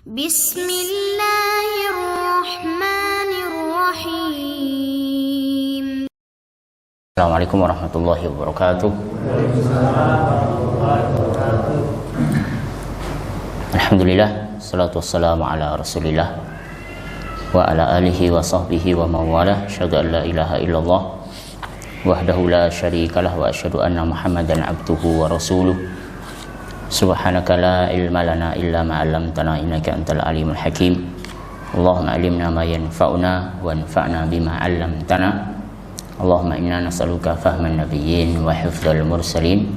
Bismillahirrahmanirrahim. Assalamualaikum warahmatullahi wabarakatuh. Alhamdulillah, salatu wassalamu ala rasulillah wa ala alihi wa sahbihi wa mawala. Asyhadu an la ilaha illallah wahdahu la syarikalah wa asyhadu anna muhammadan abduhu wa rasuluh. Subhanaka la ilma lana illa ma 'allamtana innaka antal alimul hakim. Allahumma alimna ma yanfa'una wa anfa'na bima 'allamtana. Allahumma inna nas'aluka fahman nabiyyin wa hifdzal mursalin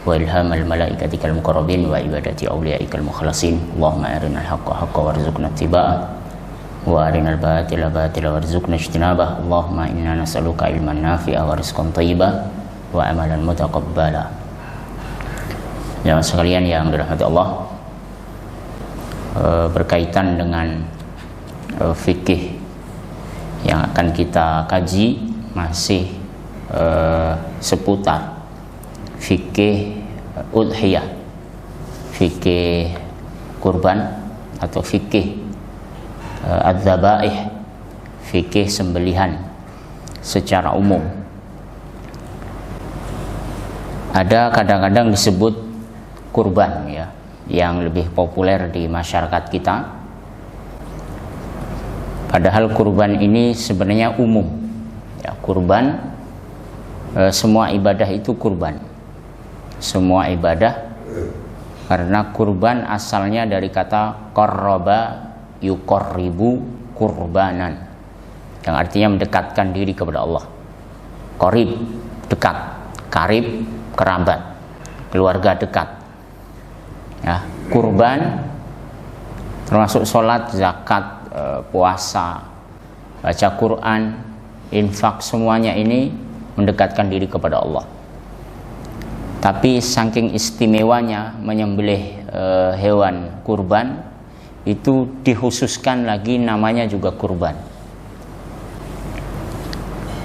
wa ilhamal malaikatikal muqarrabin wa ibadati awliyaikal mukhlasin. Allahumma arinal haqqa haqqan warzuqna ittiba'ah wa arinal batila batila warzuqna ijtinabah. Allahumma inna nas'aluka ilman nafi'a wa rizqan thayyiban wa amalan mutaqabbala. Jamaah sekalian yang dirahmati Allah, berkaitan dengan fikih yang akan kita kaji masih seputar fikih udhiyah, fikih kurban atau fikih adz-dzabaih, fikih sembelihan secara umum. Ada kadang-kadang disebut kurban, ya, yang lebih populer di masyarakat kita. Padahal kurban ini sebenarnya umum, ya, kurban, semua ibadah itu kurban, semua ibadah, karena kurban asalnya dari kata qarraba yuqarribu kurbanan, yang artinya mendekatkan diri kepada Allah. Qarib, dekat; karib, kerabat, keluarga dekat. Ya, kurban termasuk sholat, zakat, puasa, baca Quran, infak, semuanya ini mendekatkan diri kepada Allah. Tapi saking istimewanya menyembelih hewan kurban, itu dikhususkan lagi namanya juga kurban.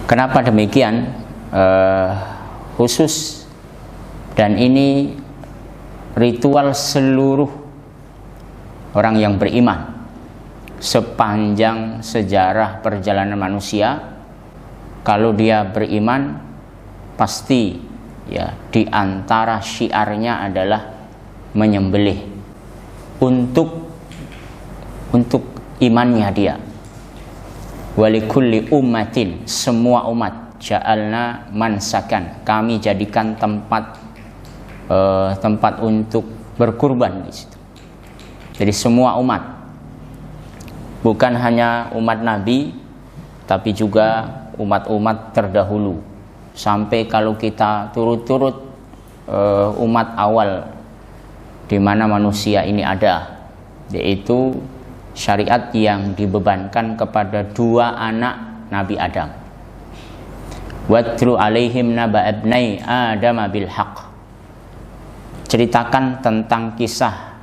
Kenapa demikian? Khusus, dan ini ritual seluruh orang yang beriman sepanjang sejarah perjalanan manusia. Kalau dia beriman, pasti, ya, di antara syiarnya adalah menyembelih untuk imannya dia. Walikulli ummatin, semua umat, ja'alna mansakan, kami jadikan tempat untuk berkurban di situ. Jadi semua umat, bukan hanya umat Nabi, tapi juga umat-umat terdahulu. Sampai kalau kita turut-turut umat awal di mana manusia ini ada, yaitu syariat yang dibebankan kepada dua anak Nabi Adam. Watlu alaihim naba abnai Adam bil haqq. Ceritakan tentang kisah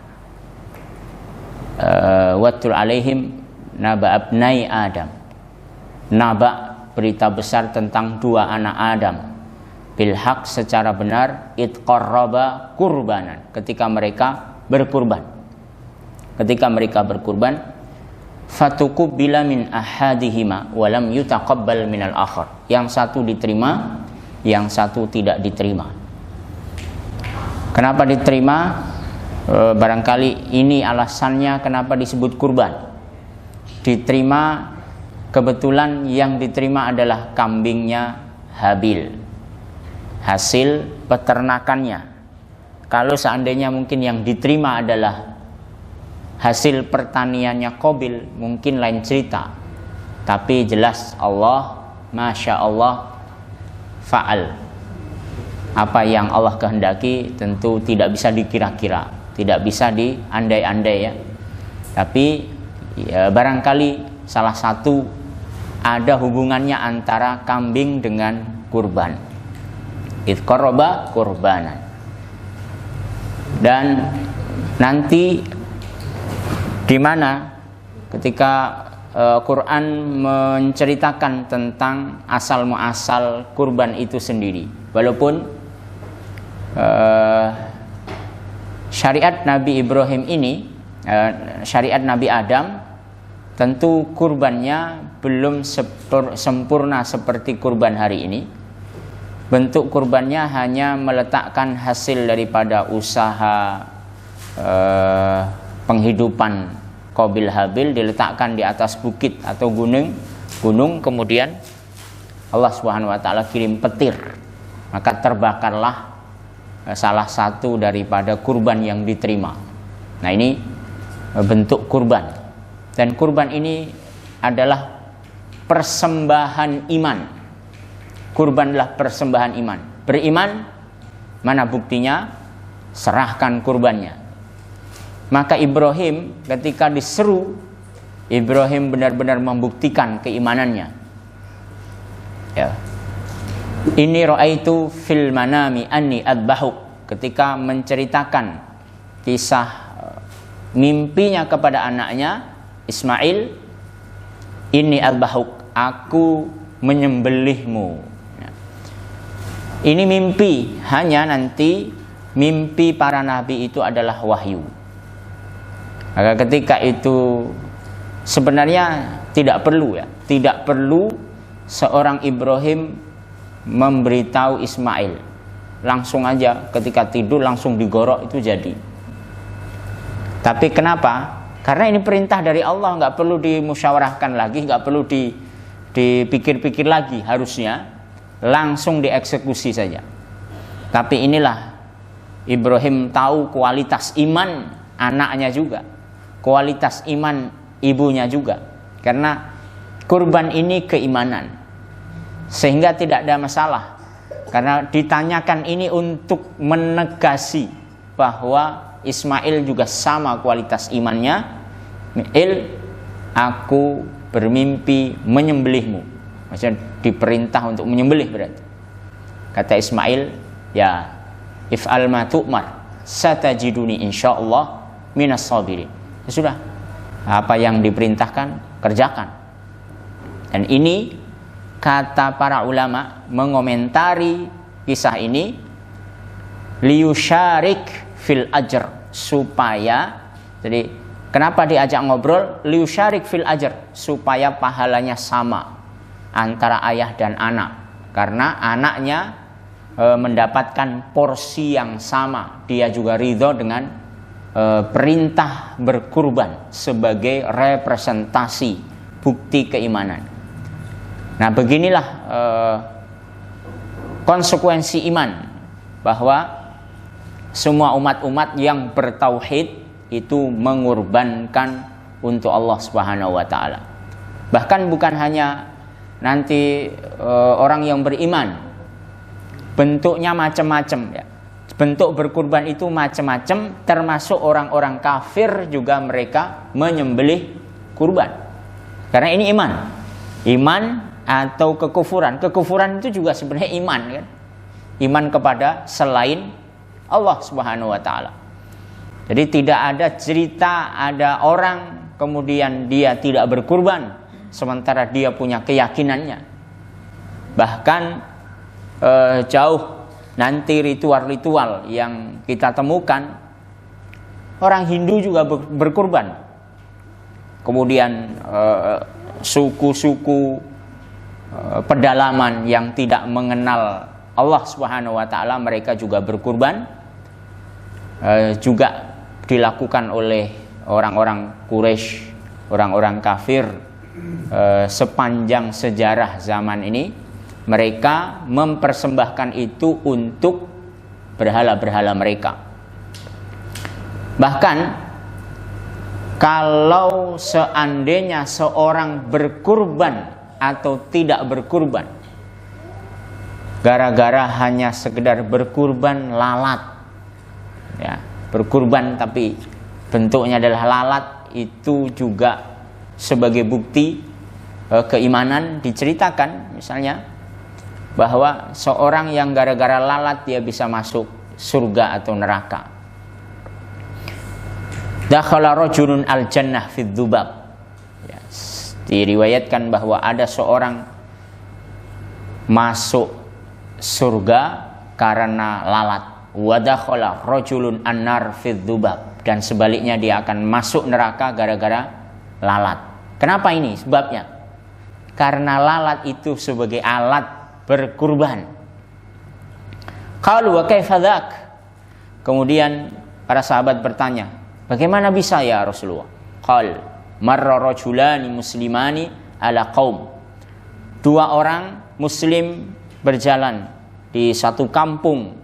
watlu alaihim naba abnai Adam. Naba, berita besar tentang dua anak Adam, bil haq, secara benar, id qarraba kurbanan, ketika mereka berkurban. Fatuqubila min ahadihima wa lam yutaqabbal minal akhar. Yang satu diterima, yang satu tidak diterima. Kenapa diterima? Barangkali ini alasannya kenapa disebut kurban. Diterima, kebetulan yang diterima adalah kambingnya Habil, hasil peternakannya. Kalau seandainya mungkin yang diterima adalah hasil pertaniannya Qabil, mungkin lain cerita. Tapi jelas Allah, Masya Allah, fa'al. Apa yang Allah kehendaki tentu tidak bisa dikira-kira, tidak bisa diandai-andai, ya. Tapi ya, barangkali salah satu ada hubungannya antara kambing dengan kurban. Idh qarraba kurbanan. Dan nanti di mana ketika Quran menceritakan tentang asal muasal kurban itu sendiri, walaupun syariat Nabi Ibrahim ini syariat Nabi Adam, tentu kurbannya belum sempurna seperti kurban hari ini. Bentuk kurbannya hanya meletakkan hasil daripada usaha penghidupan Qabil Habil, diletakkan di atas bukit atau gunung, kemudian Allah Subhanahu wa taala kirim petir, maka terbakarlah salah satu daripada kurban yang diterima. Nah, ini bentuk kurban. Dan kurban ini adalah persembahan iman. Kurbanlah persembahan iman. Beriman, mana buktinya? Serahkan kurbannya. Maka Ibrahim ketika diseru, Ibrahim benar-benar membuktikan keimanannya. Ya. Inni ra'aitu fil manami anni adbahuk, ketika menceritakan kisah mimpinya kepada anaknya Ismail, inni adbahuk, aku menyembelihmu. Ini mimpi, hanya nanti mimpi para nabi itu adalah wahyu. Maka ketika itu sebenarnya tidak perlu seorang Ibrahim memberitahu Ismail. Langsung aja ketika tidur langsung digorok itu jadi. Tapi kenapa? Karena ini perintah dari Allah, nggak perlu dimusyawarahkan lagi, nggak perlu dipikir-pikir lagi, harusnya langsung dieksekusi saja. Tapi inilah Ibrahim tahu kualitas iman anaknya juga, kualitas iman ibunya juga, karena kurban ini keimanan, sehingga tidak ada masalah. Karena ditanyakan ini untuk menegasi bahwa Ismail juga sama kualitas imannya. Aku bermimpi menyembelihmu. Maksudnya diperintah untuk menyembelih berarti. Kata Ismail, ya if'al ma tu'mar satajiduni insyaallah minas sabirin. Ya sudah, apa yang diperintahkan kerjakan. Dan ini kata para ulama mengomentari kisah ini, liyusyarik fil ajr, supaya, jadi kenapa diajak ngobrol? Liyusyarik fil ajr, supaya pahalanya sama antara ayah dan anak, karena anaknya mendapatkan porsi yang sama. Dia juga ridho dengan perintah berkurban sebagai representasi bukti keimanan. Nah, beginilah konsekuensi iman, bahwa semua umat-umat yang bertauhid itu mengorbankan untuk Allah Subhanahu wa taala. Bahkan bukan hanya nanti orang yang beriman, bentuknya macam-macam ya. Bentuk berkurban itu macam-macam, termasuk orang-orang kafir juga mereka menyembelih kurban. Karena ini iman atau kekufuran. Kekufuran itu juga sebenarnya iman kan. Iman kepada selain Allah Subhanahu wa taala. Jadi tidak ada cerita ada orang kemudian dia tidak berkurban sementara dia punya keyakinannya. Bahkan jauh nanti ritual-ritual yang kita temukan, orang Hindu juga berkurban. Kemudian suku-suku pedalaman yang tidak mengenal Allah Subhanahu wa taala, mereka juga berkurban. Juga dilakukan oleh orang-orang Quraisy, orang-orang kafir sepanjang sejarah zaman ini. Mereka mempersembahkan itu untuk berhala-berhala mereka. Bahkan kalau seandainya seorang berkurban atau tidak berkurban, gara-gara hanya sekedar berkurban lalat, ya, berkurban tapi bentuknya adalah lalat, itu juga sebagai bukti keimanan. Diceritakan misalnya bahwa seorang yang gara-gara lalat dia bisa masuk surga atau neraka. Dakhala rajulun al-jannah fi dzubab. Ya, diriwayatkan bahwa ada seorang masuk surga karena lalat. Wa dakhala rajulun an-nar fi dzubab. dan sebaliknya dia akan masuk neraka gara-gara lalat. Kenapa ini sebabnya? Karena lalat itu sebagai alat berkurban. Qalu wa kaifa dzak? Kemudian para sahabat bertanya, bagaimana bisa ya Rasulullah? Qal marra rajulani muslimani ala qaum. Dua orang muslim berjalan di satu kampung.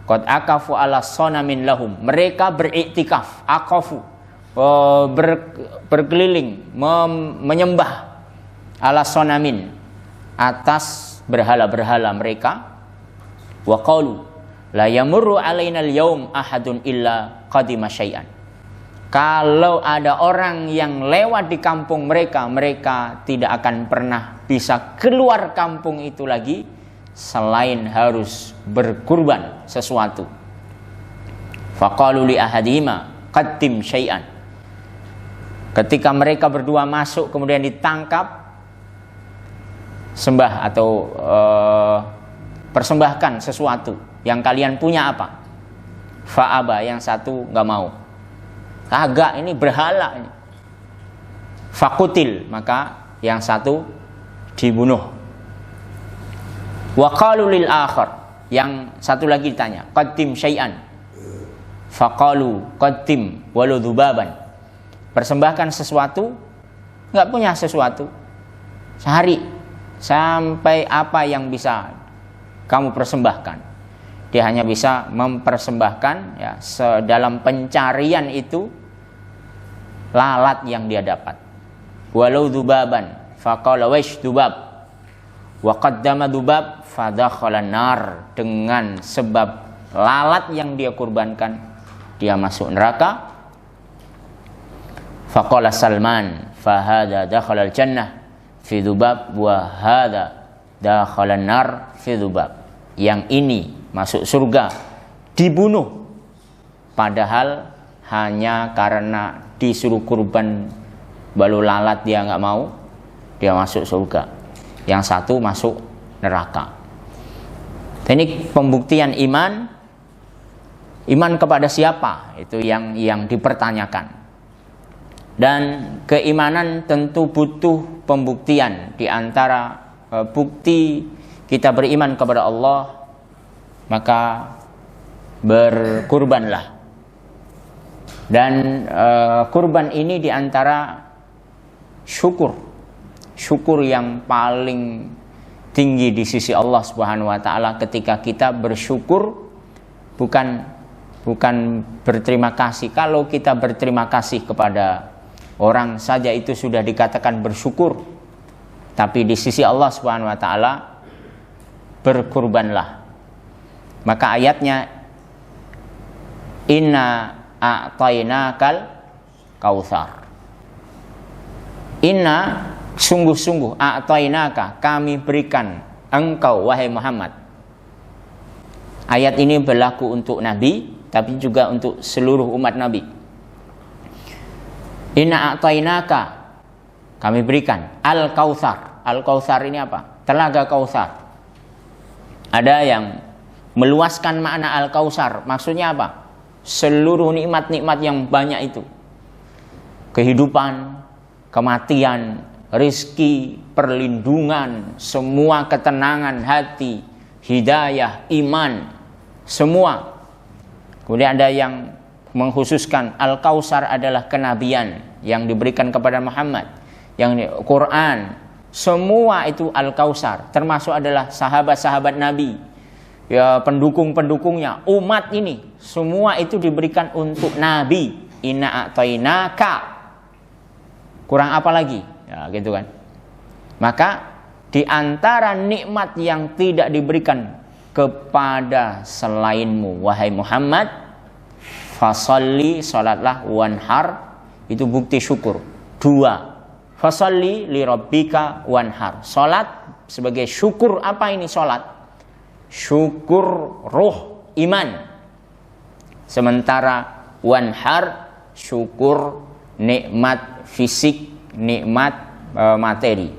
Qad akafu ala sonamin lahum. Mereka beriktikaf, akafu, berkeliling, menyembah ala sonamin, atas berhala-berhala mereka. Wa qalu la yamurru alaina al-yaum ahadun illa qadima syai'an. Kalau ada orang yang lewat di kampung mereka, mereka tidak akan pernah bisa keluar kampung itu lagi selain harus berkurban sesuatu. Faqalu li ahadima qaddim syai'an. Ketika mereka berdua masuk kemudian ditangkap, sembah atau persembahkan sesuatu yang kalian punya apa? Fa'aba, yang satu nggak mau. Kagak, ini berhala ini. Fakutil, maka yang satu dibunuh. Wa qalu lil akhar, yang satu lagi ditanya, qaddim syai'an. Faqalu qaddim walau dzubaban. Persembahkan sesuatu, nggak punya sesuatu. Cari sampai apa yang bisa kamu persembahkan. Dia hanya bisa mempersembahkan ya, dalam pencarian itu lalat yang dia dapat. Walau dzubaban faqala wash dzubab wa qaddama dzubab fadakhala nar. Dengan sebab lalat yang dia kurbankan, dia masuk neraka. Faqala Salman fahada dakhala al-jannah fi dzubab wa hada dakhala nar fi dzubab. Yang ini masuk surga dibunuh, padahal hanya karena disuruh kurban balu lalat dia nggak mau, dia masuk surga. Yang satu masuk neraka. Ini pembuktian iman. Iman kepada siapa? Itu yang dipertanyakan. Dan keimanan tentu butuh pembuktian. Di antara bukti kita beriman kepada Allah, maka berkurbanlah. Dan kurban ini diantara syukur yang paling tinggi di sisi Allah Subhanahu wa taala. Ketika kita bersyukur, bukan berterima kasih. Kalau kita berterima kasih kepada orang saja itu sudah dikatakan bersyukur. Tapi di sisi Allah Subhanahu wa taala, berkurbanlah. Maka ayatnya, inna a'tainakal kautsar. Inna, sungguh-sungguh, a'tainaka, kami berikan engkau wahai Muhammad. Ayat ini berlaku untuk Nabi, tapi juga untuk seluruh umat Nabi. Inna a'tainaka, kami berikan al-kautsar. Al-kautsar ini apa? Telaga Kautsar. Ada yang meluaskan makna al-kautsar, maksudnya apa? Seluruh nikmat-nikmat yang banyak itu. Kehidupan, kematian, rizki, perlindungan, semua ketenangan hati, hidayah, iman, semua. Kemudian ada yang mengkhususkan al-kautsar adalah kenabian yang diberikan kepada Muhammad, yang Quran. Semua itu al-kautsar, termasuk adalah sahabat-sahabat Nabi, ya, pendukung-pendukungnya, umat ini, semua itu diberikan untuk Nabi. Inna a'tainaka, kurang apa lagi? Ya, gitu kan. Maka di antara nikmat yang tidak diberikan kepada selainmu wahai Muhammad, fasalli, salatlah, wanhar, itu bukti syukur. Dua, fasalli li rabbika wanhar. Salat sebagai syukur. Apa ini salat? Syukur ruh, iman. Sementara wanhar, syukur nikmat fisik, nikmat materi.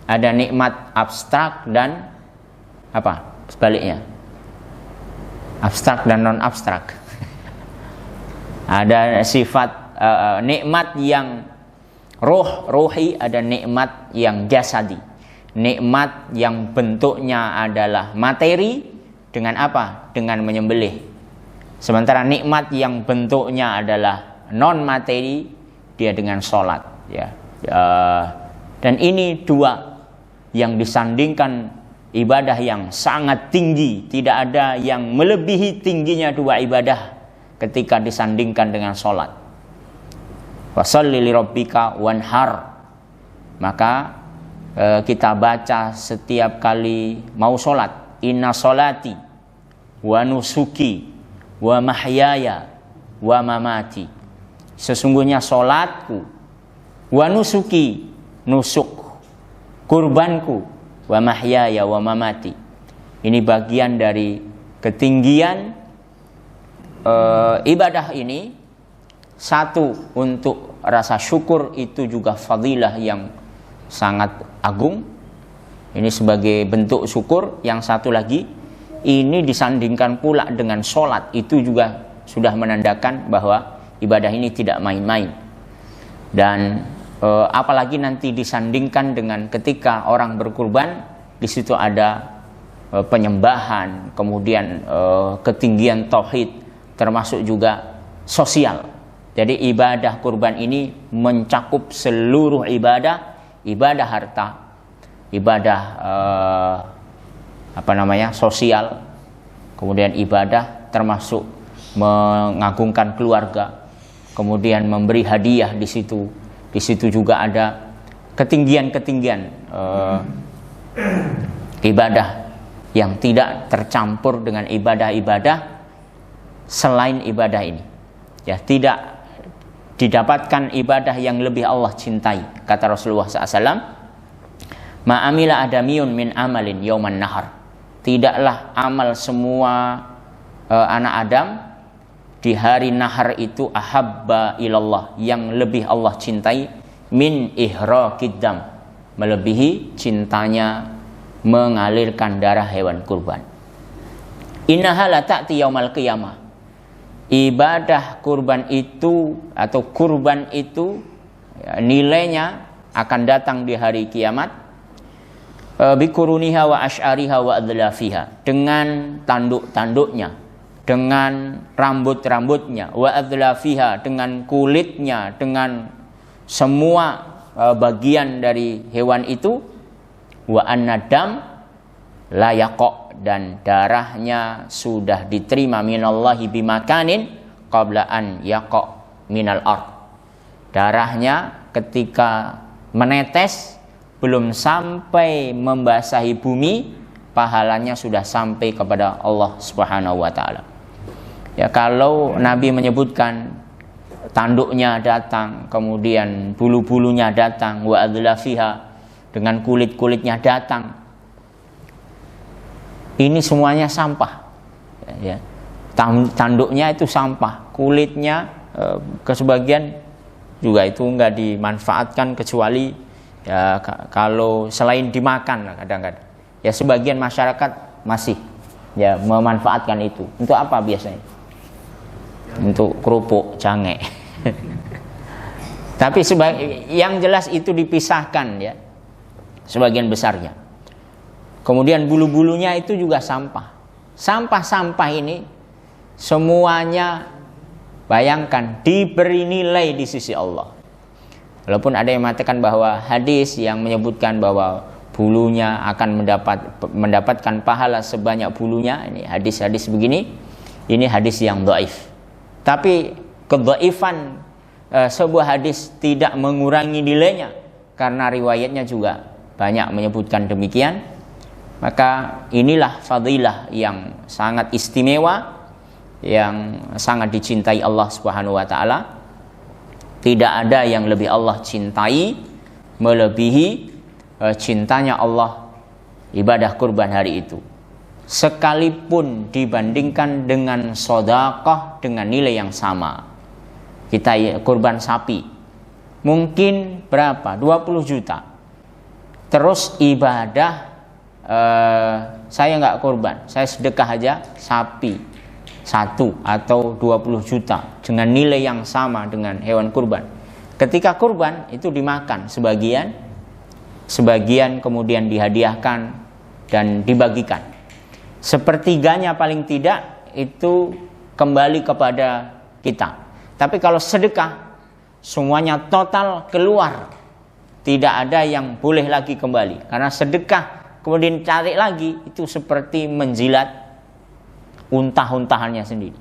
Ada nikmat abstrak dan apa? Sebaliknya. Abstrak dan non abstrak. Ada sifat nikmat yang ruhi, ada nikmat yang jasadi. Nikmat yang bentuknya adalah materi dengan apa? Dengan menyembelih. Sementara nikmat yang bentuknya adalah non materi, dia dengan sholat. Ya. Dan ini dua yang disandingkan ibadah yang sangat tinggi. Tidak ada yang melebihi tingginya dua ibadah ketika disandingkan dengan sholat. Washolli lirabbika wanhar. Maka kita baca setiap kali mau sholat, inna sholati wa nusuki wa mahyaya wa mamati. Sesungguhnya sholatku, wa nusuki, nusuk, kurbanku, wa mahyaya wa mamati. Ini bagian dari ketinggian ibadah ini. Satu, untuk rasa syukur, itu juga fadilah yang sangat agung. Ini sebagai bentuk syukur. Yang satu lagi, ini disandingkan pula dengan sholat. Itu juga sudah menandakan bahwa ibadah ini tidak main-main. Dan apalagi nanti disandingkan dengan ketika orang berkurban, di situ ada penyembahan, kemudian ketinggian tauhid, termasuk juga sosial. Jadi ibadah kurban ini mencakup seluruh ibadah, ibadah harta, ibadah sosial, kemudian ibadah termasuk mengagungkan keluarga, kemudian memberi hadiah di situ. Di situ juga ada ketinggian-ketinggian ibadah yang tidak tercampur dengan ibadah-ibadah selain ibadah ini. Ya, tidak didapatkan ibadah yang lebih Allah cintai. Kata Rasulullah SAW, ma'amila adamiyun min amalin yauman nahar. Tidaklah amal semua anak Adam di hari nahar itu ahabba ilallah, yang lebih Allah cintai, min ihraqid dam, melebihi cintanya mengalirkan darah hewan kurban. Innaha la ta'ti yaumal qiyamah. Ibadah kurban itu atau kurban itu nilainya akan datang di hari kiamat, bikuruniha wa ash'ariha wa adlafiha, dengan tanduk-tanduknya, dengan rambut-rambutnya, wa adlafiha, dengan kulitnya, dengan semua bagian dari hewan itu, wa annadam la yaqa, dan darahnya sudah diterima minallahi bimakanin qabla an yaqa minal ard. Darahnya ketika menetes belum sampai membasahi bumi, pahalanya sudah sampai kepada Allah Subhanahu wa taala. Ya, kalau Nabi menyebutkan tanduknya datang, kemudian bulu-bulunya datang, wa adlafiha, dengan kulit-kulitnya datang, ini semuanya sampah. Ya. Tanduknya itu sampah, kulitnya kesebagian juga itu enggak dimanfaatkan, kecuali ya kalau selain dimakan kadang-kadang. Ya, sebagian masyarakat masih ya memanfaatkan itu. Untuk apa biasanya? Untuk kerupuk, cange. Tapi yang jelas itu dipisahkan ya, sebagian besarnya. Kemudian bulu-bulunya itu juga sampah. Sampah-sampah ini semuanya, bayangkan, diberi nilai di sisi Allah. Walaupun ada yang mengatakan bahwa hadis yang menyebutkan bahwa bulunya akan mendapatkan pahala sebanyak bulunya, ini hadis-hadis begini, ini hadis yang dhaif. Tapi kedhaifan sebuah hadis tidak mengurangi nilainya, karena riwayatnya juga banyak menyebutkan demikian. Maka inilah fadilah yang sangat istimewa, yang sangat dicintai Allah Subhanahu wa taala. Tidak ada yang lebih Allah cintai melebihi cintanya Allah ibadah kurban hari itu. Sekalipun dibandingkan dengan sedekah dengan nilai yang sama. Kita kurban sapi mungkin berapa? 20 juta. Terus ibadah saya nggak kurban, saya sedekah aja sapi 1 atau 20 juta dengan nilai yang sama dengan hewan kurban. Ketika kurban itu dimakan sebagian kemudian dihadiahkan dan dibagikan. Sepertiganya paling tidak itu kembali kepada kita. Tapi kalau sedekah semuanya total keluar, tidak ada yang boleh lagi kembali. Karena sedekah kemudian cari lagi itu seperti menjilat untah-untahannya sendiri.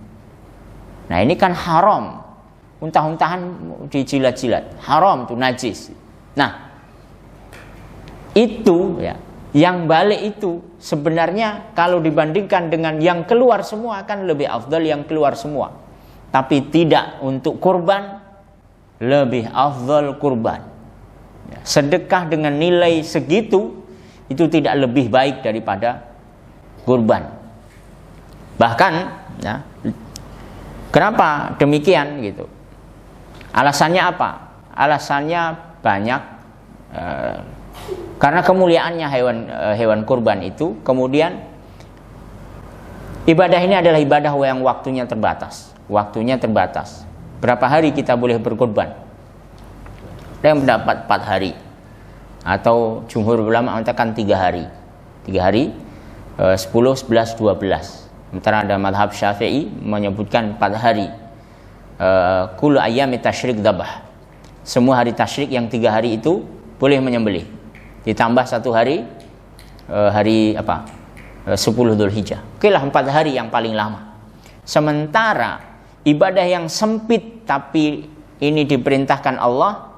Nah ini kan haram, untah-untahan dijilat-jilat, haram itu najis. Nah itu ya, yang balik itu sebenarnya kalau dibandingkan dengan yang keluar semua akan lebih afdal yang keluar semua. Tapi tidak untuk kurban, lebih afdal kurban. Ya, sedekah dengan nilai segitu itu tidak lebih baik daripada kurban. Bahkan ya, kenapa demikian gitu? Alasannya apa? Alasannya banyak. Karena kemuliaannya hewan kurban itu, kemudian ibadah ini adalah ibadah yang waktunya terbatas. Berapa hari kita boleh berkurban? Ada yang mendapat 4 hari, atau jumhur ulama mengatakan 3 hari. 3 hari, 10, 11, 12. Sementara ada madhab Syafi'i menyebutkan 4 hari. Kullu ayyami tasyrik dzabah. Semua hari tasyrik yang 3 hari itu boleh menyembelih. Ditambah 1 hari, hari 10 Dzulhijjah. Oke lah 4 hari yang paling lama. Sementara ibadah yang sempit tapi ini diperintahkan Allah,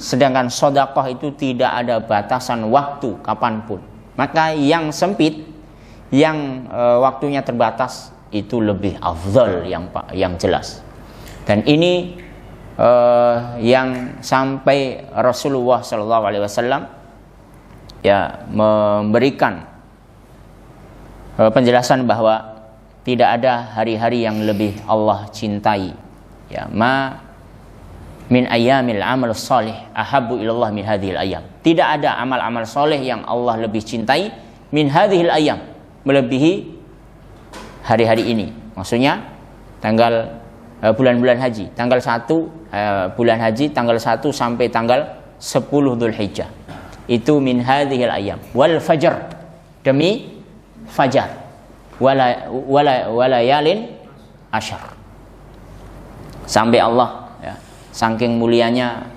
sedangkan sedekah itu tidak ada batasan waktu kapanpun. Maka yang sempit, yang waktunya terbatas itu lebih afdal yang jelas. Dan ini yang sampai Rasulullah SAW ya memberikan penjelasan bahwa tidak ada hari-hari yang lebih Allah cintai. Ya, ma min ayyamil amal salih ahabbu ilallah min hadhil ayyam. Tidak ada amal-amal soleh yang Allah lebih cintai min hadhil ayyam, melebihi hari-hari ini. Maksudnya tanggal bulan-bulan haji, tanggal 1 bulan haji tanggal 1 sampai tanggal 10 Dzulhijjah. Itu min hadhil ayyam. Wal fajr, demi fajar. Walayalin asyar. Sampai Allah ya, saking mulianya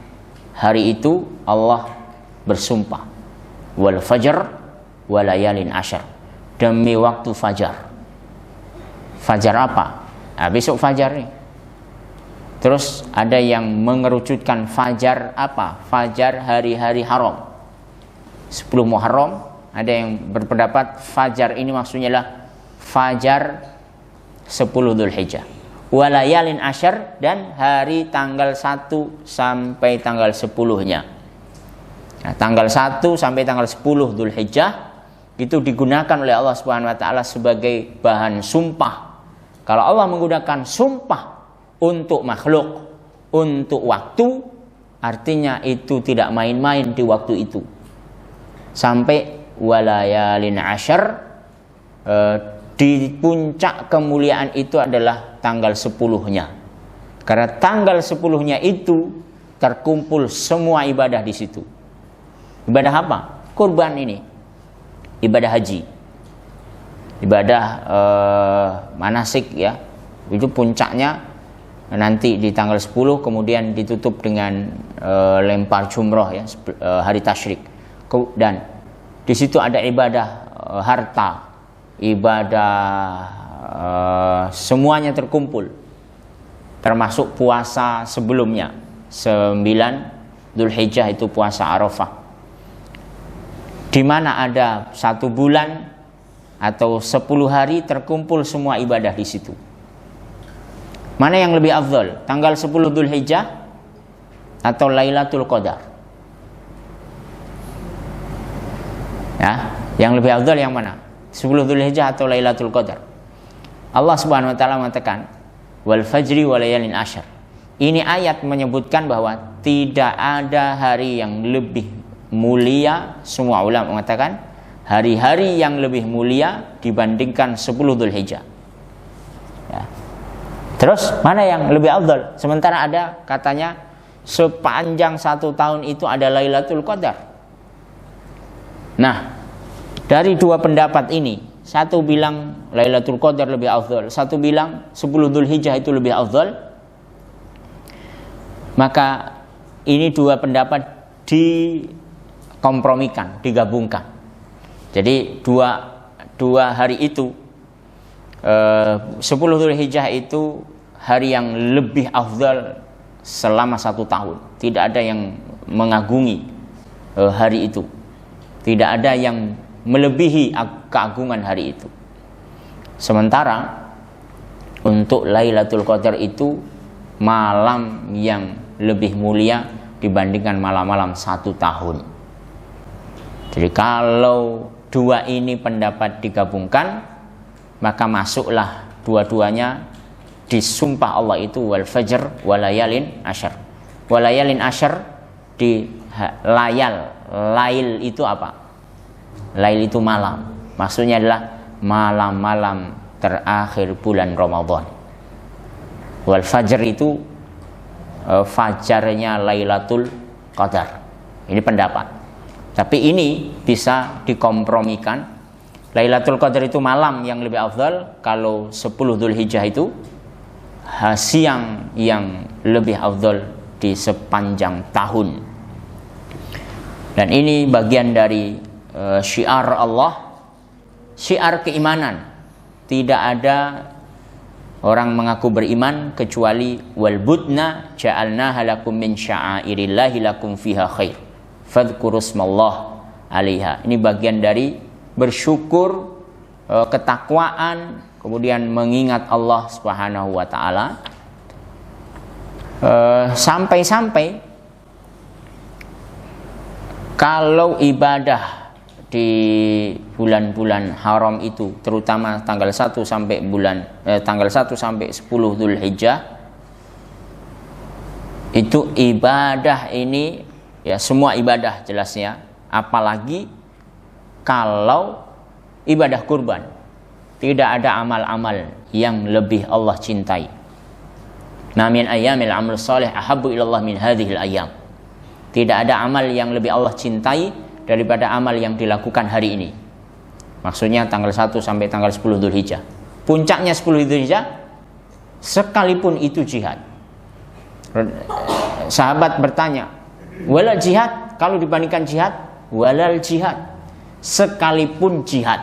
hari itu Allah bersumpah. Wal fajr walayalin asyar. Demi waktu fajar. Fajar apa? Nah, besok fajar nih. Terus ada yang mengerucutkan fajar apa? Fajar hari-hari haram. 10 Muharram. Ada yang berpendapat fajar ini maksudnya lah fajar 10 Dzulhijjah. Walayalin asyar, dan hari tanggal 1 sampai tanggal 10-nya. Nah, tanggal 1 sampai tanggal 10 Dzulhijjah itu digunakan oleh Allah Subhanahu wa taala sebagai bahan sumpah. Kalau Allah menggunakan sumpah untuk makhluk, untuk waktu, artinya itu tidak main-main di waktu itu. Sampai walayalin asyar, di puncak kemuliaan itu adalah tanggal 10-nya. Karena tanggal 10-nya itu terkumpul semua ibadah di situ. Ibadah apa? Kurban ini. Ibadah haji. Ibadah manasik ya. Itu puncaknya nanti di tanggal 10, kemudian ditutup dengan lempar jumroh ya, hari tasyrik. Dan di situ ada ibadah harta, ibadah semuanya terkumpul, termasuk puasa sebelumnya 9 Dzulhijjah, itu puasa Arafah, di mana ada 1 bulan atau 10 hari terkumpul semua ibadah di situ. Mana yang lebih afdal? Tanggal 10 Dzulhijjah atau Lailatul Qadar? Ya, yang lebih afdal yang mana? 10 Dzulhijjah atau Lailatul Qadar? Allah Subhanahu wa taala mengatakan wal fajri walayalin asyar. Ini ayat menyebutkan bahwa tidak ada hari yang lebih mulia. Semua ulama mengatakan hari-hari yang lebih mulia dibandingkan 10 Dzulhijjah. Ya. Terus mana yang lebih afdal? Sementara ada katanya sepanjang 1 tahun itu ada Lailatul Qadar. Nah, dari dua pendapat ini, satu bilang Lailatul Qadar lebih afdal, satu bilang 10 Dzulhijjah itu lebih afdal. Maka ini dua pendapat dikompromikan, digabungkan. Jadi dua hari itu 10 Dzulhijjah itu hari yang lebih afdal selama 1 tahun. Tidak ada yang mengagumi hari itu. Tidak ada yang melebihi keagungan hari itu. Sementara untuk Lailatul Qadar itu malam yang lebih mulia dibandingkan malam-malam 1 tahun. Jadi kalau dua ini pendapat digabungkan, maka masuklah dua-duanya disumpah Allah itu wal fajr walayalin asyar. Walayalin asyar di lail itu apa? Lail itu malam. Maksudnya adalah malam-malam terakhir bulan Ramadan. Wal fajr itu fajarnya Lailatul Qadar. Ini pendapat. Tapi ini bisa dikompromikan. Lailatul Qadar itu malam yang lebih afdal. Kalau 10 Dzulhijjah itu siang yang lebih afdal di sepanjang tahun. Dan ini bagian dari syiar Allah, syiar keimanan. Tidak ada orang mengaku beriman kecuali wal budna ja'alnaha lakum min sya'airillahi lakum fiha khair fadhkurusmallah 'alaiha. Ini bagian dari bersyukur, ketakwaan, kemudian mengingat Allah Subhanahu wa taala. Sampai-sampai kalau ibadah di bulan-bulan haram itu, terutama tanggal 1 sampai tanggal 1 sampai 10 Dzulhijjah, itu ibadah ini ya semua ibadah jelasnya, apalagi kalau ibadah kurban, tidak ada amal-amal yang lebih Allah cintai. Na min ayyamil amal salih ahabbu ilallah min hadhil ayyam. Tidak ada amal yang lebih Allah cintai daripada amal yang dilakukan hari ini. Maksudnya tanggal 1 sampai tanggal 10 Dzulhijjah. Puncaknya 10 Dzulhijjah, sekalipun itu jihad. Sahabat bertanya, walal jihad? Kalau dibandingkan jihad, walal jihad. Sekalipun jihad.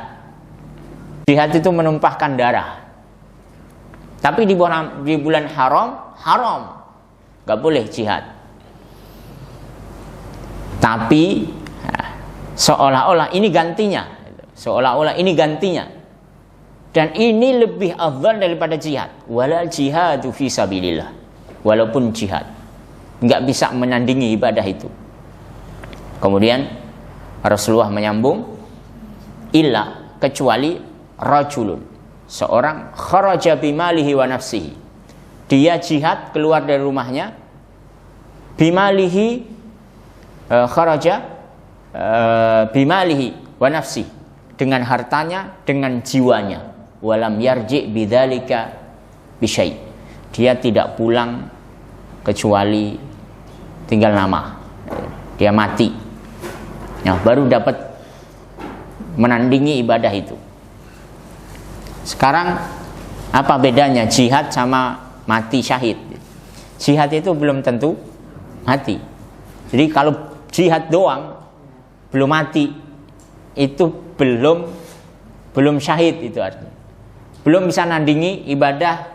Jihad itu menumpahkan darah. Tapi di bulan haram, gak boleh jihad. Tapi seolah-olah ini gantinya, dan ini lebih afdal daripada jihad. Walal jihadu fi sabilillah. Walaupun jihad nggak bisa menandingi ibadah itu. Kemudian Rasulullah menyambung, illa, kecuali rajulun, seorang kharaja bimalihi wa nafsihi, dia jihad keluar dari rumahnya, bimalihi kharaja bimalihi wa nafsi, dengan hartanya, dengan jiwanya, walam yarji bidzalika bisyai, dia tidak pulang kecuali tinggal nama, dia mati. Nah, baru dapat menandingi ibadah itu. Sekarang apa bedanya jihad sama mati syahid? Jihad itu belum tentu mati. Jadi kalau jihad doang belum mati, itu belum syahid, itu artinya belum bisa nandingi ibadah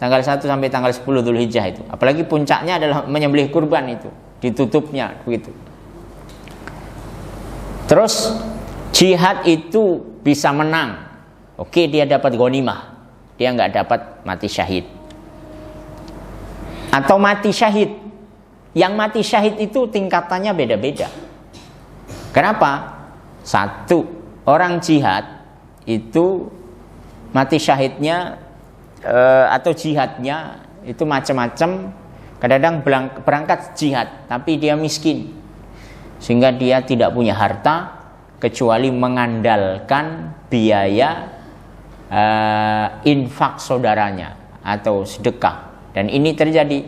tanggal 1 sampai tanggal 10 Dzulhijjah itu. Apalagi puncaknya adalah menyembelih kurban, itu ditutupnya begitu. Terus jihad itu bisa menang, oke, dia dapat ghanimah, dia nggak dapat mati syahid. Atau mati syahid, yang mati syahid itu tingkatannya beda-beda. Kenapa? Satu, orang jihad itu mati syahidnya atau jihadnya itu macam-macam. Kadang-kadang berangkat jihad tapi dia miskin, sehingga dia tidak punya harta kecuali mengandalkan biaya infak saudaranya atau sedekah. Dan ini terjadi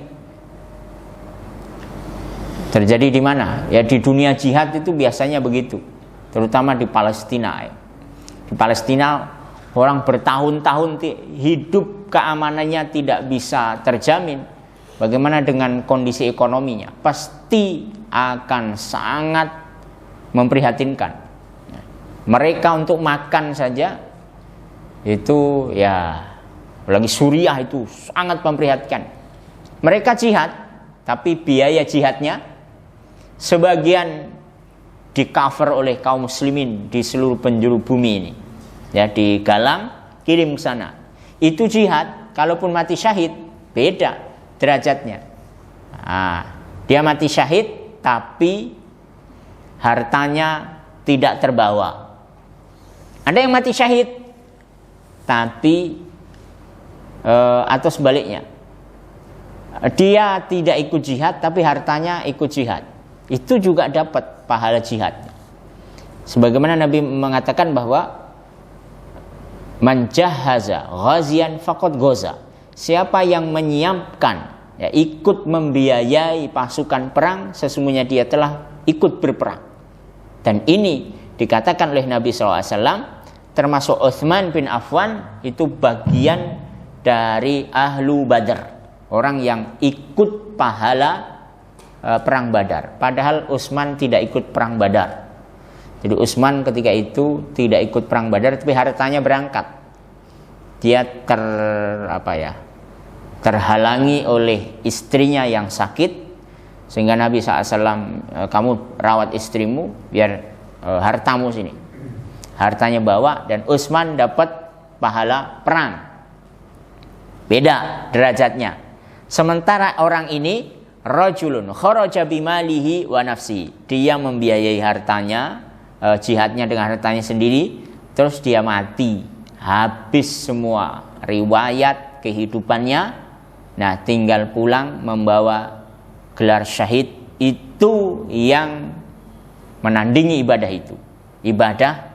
di mana? Ya di dunia jihad itu biasanya begitu, terutama di Palestina. Di Palestina orang bertahun-tahun hidup keamanannya tidak bisa terjamin. Bagaimana dengan kondisi ekonominya? Pasti akan sangat memprihatinkan. Mereka untuk makan saja itu ya, apalagi Suriah itu sangat memprihatinkan. Mereka jihad, tapi biaya jihadnya sebagian di cover oleh kaum muslimin di seluruh penjuru bumi ini. Ya, digalang, kirim ke sana. Itu jihad, kalaupun mati syahid, beda derajatnya. Dia mati syahid, tapi hartanya tidak terbawa. Ada yang mati syahid, tapi atau sebaliknya, dia tidak ikut jihad, tapi hartanya ikut jihad. Itu juga dapat pahala jihad. Sebagaimana Nabi mengatakan bahwa man jahaza ghazian faqad ghaza. Siapa yang menyiapkan, ya, ikut membiayai pasukan perang, sesungguhnya dia telah ikut berperang. Dan ini dikatakan oleh Nabi SAW, termasuk Utsman bin Affan itu bagian dari ahlu Badar, orang yang ikut pahala perang Badar. Padahal Utsman tidak ikut perang Badar. Jadi Utsman ketika itu tidak ikut perang Badar, tapi hartanya berangkat. Dia terhalangi oleh istrinya yang sakit, sehingga Nabi SAW, kamu rawat istrimu, biar hartamu sini. Hartanya bawa, dan Utsman dapat pahala perang. Beda derajatnya. Sementara orang ini rajulun kharaja bimalihi wa nafsi. Dia membiayai hartanya, jihadnya dengan hartanya sendiri, terus dia mati. Habis semua riwayat kehidupannya. Nah, tinggal pulang membawa gelar syahid. Itu yang menandingi ibadah itu. Ibadah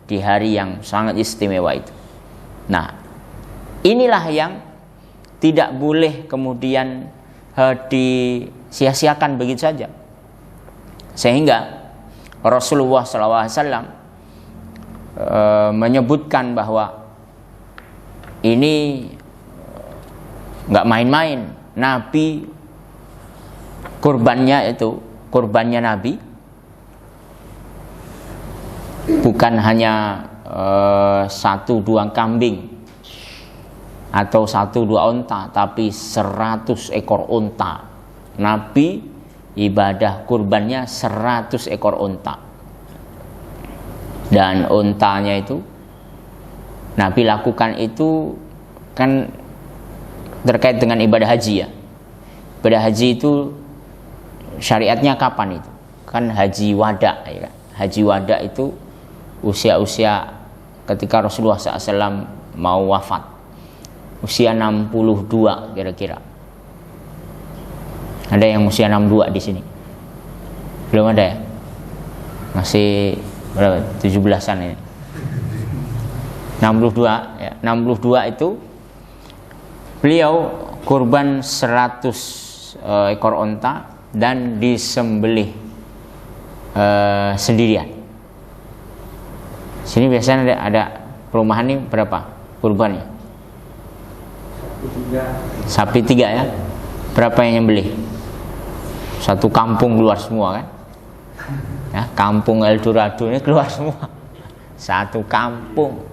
di hari yang sangat istimewa itu. Nah, inilah yang tidak boleh kemudian disia-siakan begitu saja. Sehingga Rasulullah SAW menyebutkan bahwa ini nggak main-main. Nabi kurbannya Nabi bukan hanya 1-2 kambing atau 1-2 unta, tapi 100 ekor unta. Nabi ibadah kurbannya 100 ekor unta. Dan untanya itu Nabi lakukan itu kan terkait dengan ibadah haji, ya. Ibadah haji itu syariatnya kapan itu? Kan haji wada, ya. Haji wada itu usia-usia ketika Rasulullah SAW mau wafat. Usia 62 kira-kira. Ada yang usia 62 di sini? Belum ada ya? Masih berapa? 17-an ini. 62 ya. 62 itu beliau kurban 100 ekor unta dan disembelih sendirian. Sini biasanya ada perumahan nih, berapa kurbannya? Sapi 3 ya. Berapa yang nyembelih? Satu kampung keluar semua kan? Ya, kampung Eldorado ini keluar semua. Satu kampung.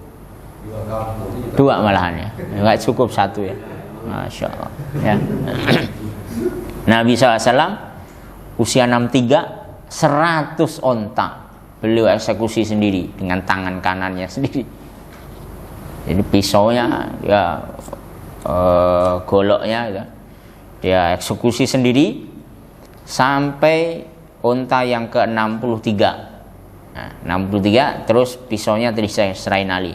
2 malahan ya. Enggak cukup 1 ya. Masya Allah ya. Nabi SAW usia 63 100 onta beliau eksekusi sendiri dengan tangan kanannya sendiri. Jadi pisaunya ya, goloknya ya, dia eksekusi sendiri sampai unta yang ke-63. Nah, 63 terus pisaunya tadi saya serahin Ali,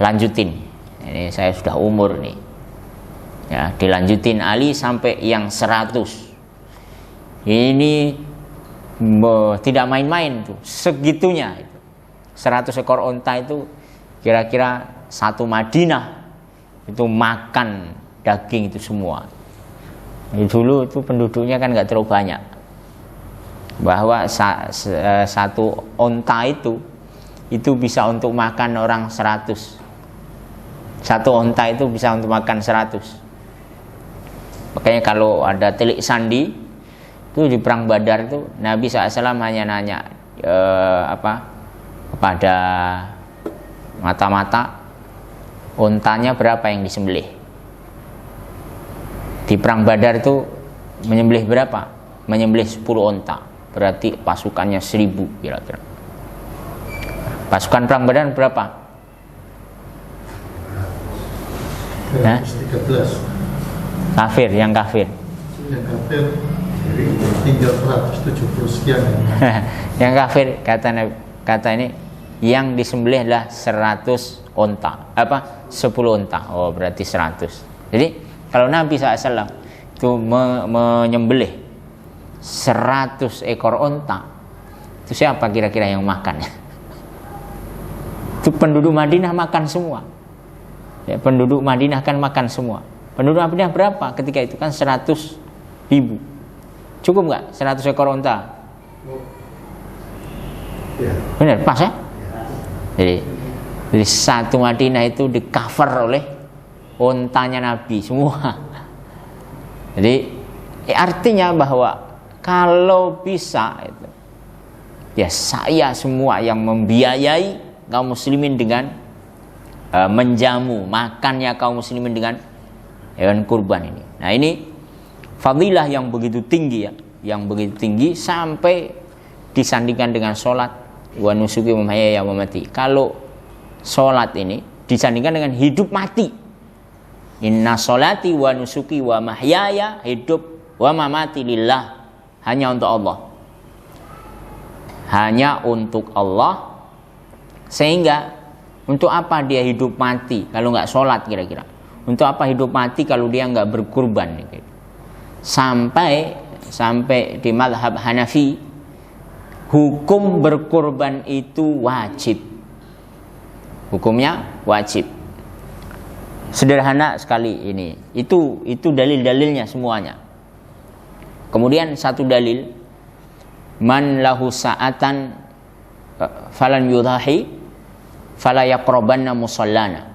lanjutin. Ini saya sudah umur nih. Ya, dilanjutin Ali sampai yang 100. Ini tidak main-main tuh, segitunya itu. 100 ekor unta itu kira-kira 1 Madinah itu makan daging itu semua. Dulu itu penduduknya kan nggak terlalu banyak, bahwa satu onta itu bisa untuk makan orang 100. Satu onta itu bisa untuk makan 100. Makanya kalau ada telik sandi itu di perang Badar itu Nabi SAW hanya nanya kepada mata-mata, ontanya berapa yang disembelih. Di perang Badar itu menyembelih berapa? Menyembelih 10 onta. Berarti pasukannya 1000 kira-kira. Pasukan perang Badar berapa? 13. Kafir, yang kafir. Yang kafir tinggal 170 sekian. Yang kafir kata ini yang disembelih adalah 100 onta. 10 onta. Oh, berarti 100. Jadi kalau Nabi SAW itu menyembelih 100 ekor onta, itu siapa kira-kira yang makan? Itu penduduk Madinah makan semua. Ya, penduduk Madinah kan makan semua. Penduduk Madinah berapa ketika itu? Kan 100.000. Cukup nggak 100 ekor onta? Ya. Benar, pas ya? Jadi satu Madinah itu di cover oleh ontanya Nabi semua. Jadi artinya bahwa kalau bisa itu, ya saya semua yang membiayai kaum muslimin dengan menjamu makannya kaum muslimin dengan hewan kurban ini. Nah, ini fadilah yang begitu tinggi ya, yang begitu tinggi sampai disandingkan dengan sholat wa nusuki wa mahyaya wa mamati. Kalau sholat ini disandingkan dengan hidup mati. Inna sholati wa nusuki wa mahyaya, hidup wa mamati lillah, hanya untuk Allah. Hanya untuk Allah. Sehingga untuk apa dia hidup mati kalau nggak sholat kira-kira? Untuk apa hidup mati kalau dia nggak berkurban? Sampai di mazhab Hanafi, hukum berkurban itu wajib. Hukumnya wajib. Sederhana sekali ini. Itu dalil-dalilnya semuanya. Kemudian satu dalil, man lahu sa'atan falan yudhahi fala yaqrabanna musallana.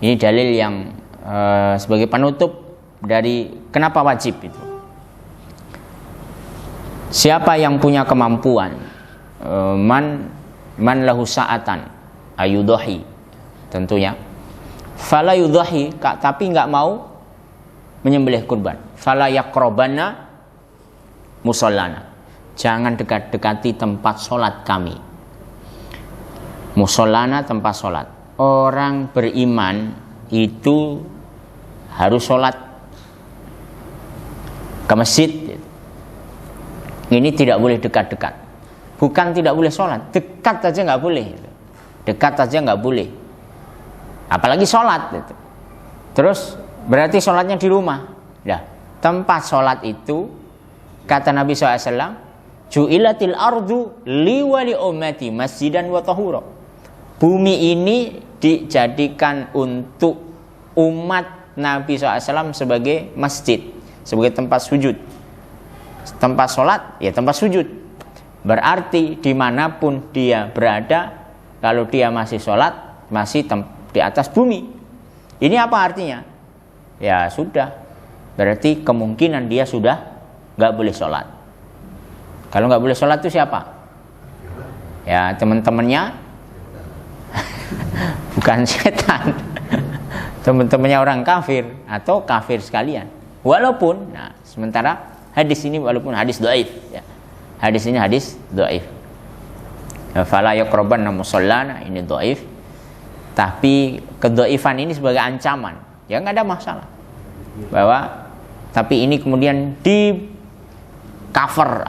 Ini dalil yang sebagai penutup dari kenapa wajib itu. Siapa yang punya kemampuan, man lahu sa'atan ayudhahi, tentunya fala yudhahi, tapi nggak mau menyembelih kurban, fala yaqrabanna musallana, jangan dekati tempat sholat kami. Musallana, tempat sholat. Orang beriman itu harus sholat ke masjid. Ini tidak boleh dekat-dekat. Bukan tidak boleh sholat, dekat saja nggak boleh. Dekat saja nggak boleh. Apalagi sholat. Terus berarti sholatnya di rumah. Nah, tempat sholat itu kata Nabi SAW, ju'ilatil ardu liwali ummati masjidan wa tahura. Bumi ini dijadikan untuk umat Nabi SAW sebagai masjid, sebagai tempat sujud. Tempat sholat, ya tempat sujud. Berarti dimanapun dia berada, kalau dia masih sholat, masih di atas bumi. Ini apa artinya? Ya sudah, berarti kemungkinan dia sudah gak boleh sholat. Kalau gak boleh sholat itu siapa? Ya teman-temannya, bukan setan, teman-temannya orang kafir atau kafir sekalian. Walaupun, nah sementara hadis ini walaupun hadis dhaif, ya. Hadis ini hadis dhaif. Fala yaqrabanna musallana, ini dhaif. Tapi kedhaifan ini sebagai ancaman, ya nggak ada masalah. Bahwa tapi ini kemudian di counter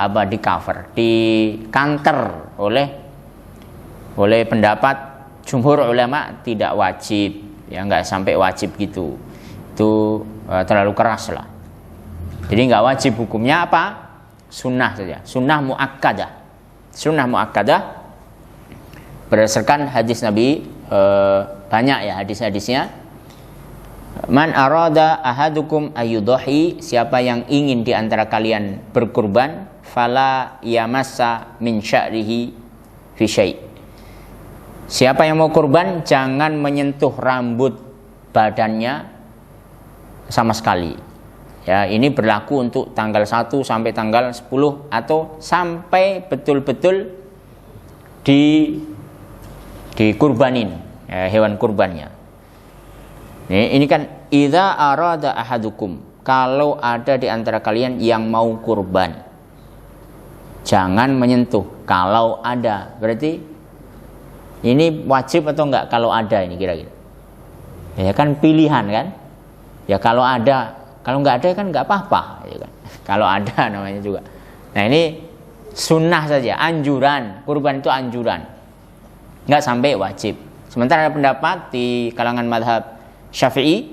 oleh pendapat jumhur ulama tidak wajib, ya nggak sampai wajib gitu. Itu terlalu keras lah. Jadi nggak wajib, hukumnya apa? Sunnah saja, sunnah muakkadah. Sunnah muakkadah berdasarkan hadis Nabi, banyak ya hadis-hadisnya. Man arada ahadukum ayyudhi, siapa yang ingin di antara kalian berkurban, fala yamassa min sya'rihi fi syai'. Siapa yang mau kurban jangan menyentuh rambut badannya sama sekali. Ya, ini berlaku untuk tanggal 1 sampai tanggal 10 atau sampai betul-betul dikurbanin hewan kurbannya. Ini kan idza arada ahadukum, kalau ada di antara kalian yang mau kurban jangan menyentuh. Kalau ada, berarti ini wajib atau enggak kalau ada ini kira-kira? Ya kan pilihan kan? Ya kalau ada, kalau enggak ada kan enggak apa-apa ya kan? Kalau ada namanya juga. Nah, ini sunnah saja, anjuran. Kurban itu anjuran, enggak sampai wajib. Sementara ada pendapat di kalangan madhab Syafi'i,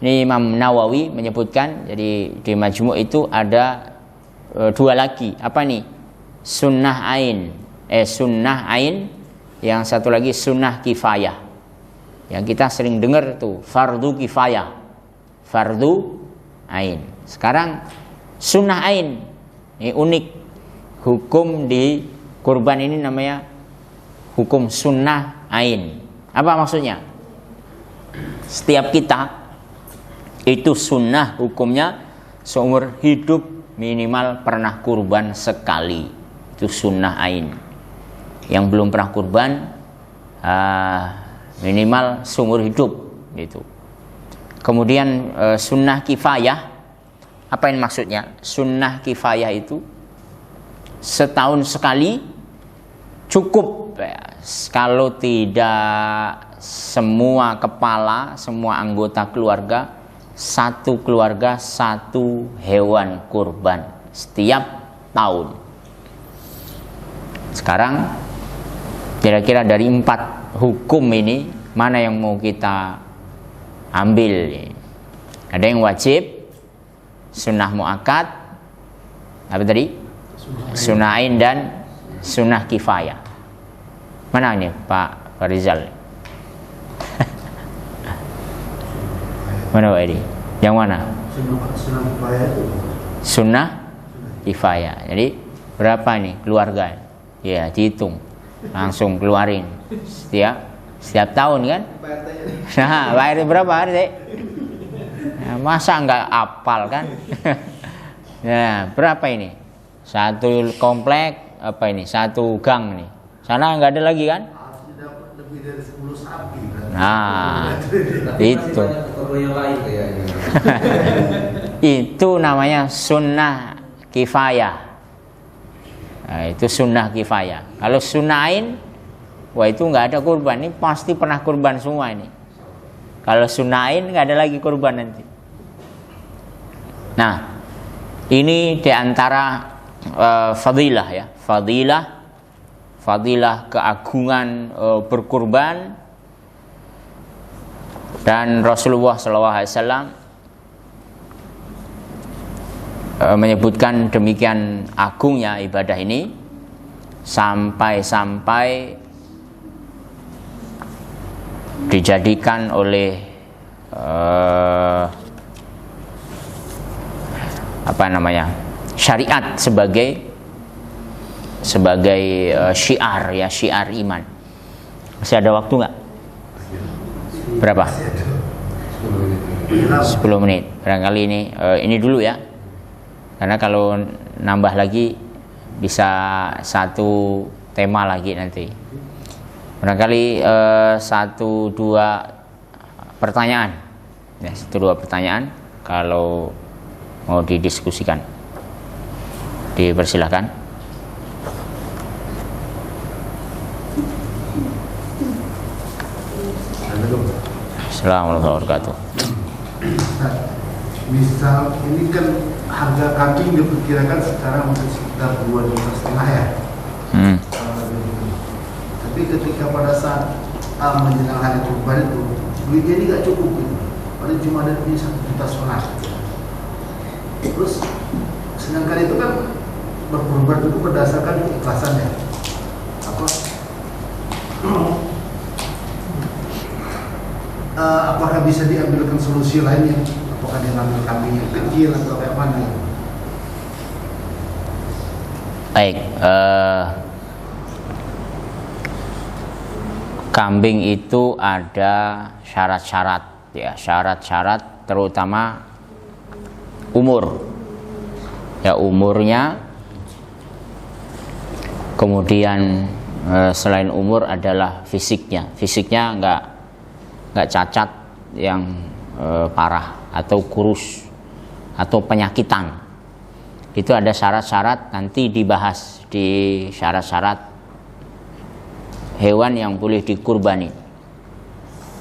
ini Imam Nawawi menyebutkan, jadi di Majmu' itu ada dua lagi. Apa nih? Sunnah ain. Sunnah ain. Yang satu lagi sunnah kifayah. Yang kita sering dengar tuh fardu kifayah, fardu ain. Sekarang sunnah ain. Ini unik. Hukum di kurban ini namanya hukum sunnah ain. Apa maksudnya? Setiap kita itu sunnah hukumnya seumur hidup minimal pernah kurban sekali. Itu sunnah ain. Yang belum pernah kurban minimal seumur hidup gitu. Kemudian sunnah kifayah, apa yang maksudnya? Sunnah kifayah itu setahun sekali cukup ya. Kalau tidak semua kepala, semua anggota keluarga, satu keluarga satu hewan kurban setiap tahun. Sekarang kira-kira dari 4 hukum ini mana yang mau kita ambil? Ada yang wajib, sunnah muakkad, apa tadi? Sunnah ain dan sunnah kifayah. Mana ini Pak Rizal? Mana Pak Edi? Yang mana? Sunnah kifayah itu. Sunnah kifayah. Jadi berapa nih keluarga? Ya dihitung, langsung keluarin setiap tahun kan? Nah, bayar berapa hari deh? Nah, masa nggak apal kan? Nah, berapa ini? Satu komplek apa ini? Satu gang nih. Sana nggak ada lagi kan? Lebih dari 10 sapi kan? Nah, itu. Itu namanya sunnah kifayah. Nah, itu sunnah kifayah. Kalau sunnah ain, wah itu nggak ada kurban. Ini pasti pernah kurban semua ini. Kalau sunnah ain nggak ada lagi kurban nanti. Nah, ini diantara fadilah ya, fadilah keagungan berkurban. Dan Rasulullah SAW menyebutkan demikian agungnya ibadah ini sampai dijadikan oleh syariat sebagai syiar ya, syiar iman. Masih ada waktu nggak? Berapa? 10 menit. Barangkali ini dulu ya. Karena kalau nambah lagi bisa satu tema lagi nanti. Barangkali 1-2 pertanyaan. Ya, 1-2 pertanyaan kalau mau didiskusikan. Dipersilahkan. Assalamualaikum warahmatullahi wabarakatuh. Misal ini kan harga kambing diperkirakan sekarang untuk sekitar 2,5 juta ya. Tapi ketika pada saat menjelang hari kurban itu duitnya ini nggak cukup gitu. Paling cuma ada duit 1,5 juta. Terus sedangkan itu kan berkurban itu berdasarkan keikhlasannya. apakah bisa diambilkan solusi lainnya? Apakah dia ngambil kambing yang kecil atau kayak mana? Baik, kambing itu ada syarat-syarat, ya, syarat-syarat terutama umur, ya, umurnya. Kemudian selain umur adalah fisiknya nggak cacat yang parah atau kurus atau penyakitan. Itu ada syarat-syarat, nanti dibahas di syarat-syarat hewan yang boleh dikurbani.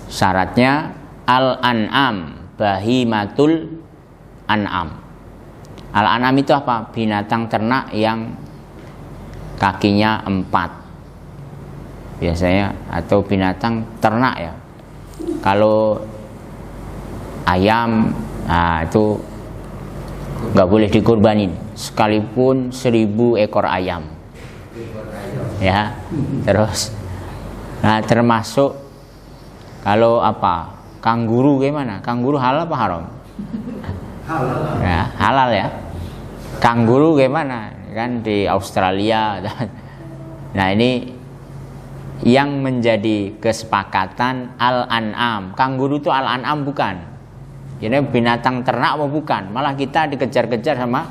Syaratnya al-an'am, bahimatul an'am. Al-an'am itu apa? Binatang ternak yang kakinya 4 biasanya, atau binatang ternak, ya. Kalau ayam, nah itu nggak boleh dikurbanin sekalipun 1000 ekor ayam, ya. Terus, nah termasuk kalau apa, kanguru gimana? Kanguru halal apa haram? Halal. Ya, halal, ya. Kanguru gimana? Kan di Australia. Nah, ini yang menjadi kesepakatan al-an'am. Kanguru itu al-an'am bukan. Ini binatang ternak apa bukan? Malah kita dikejar-kejar sama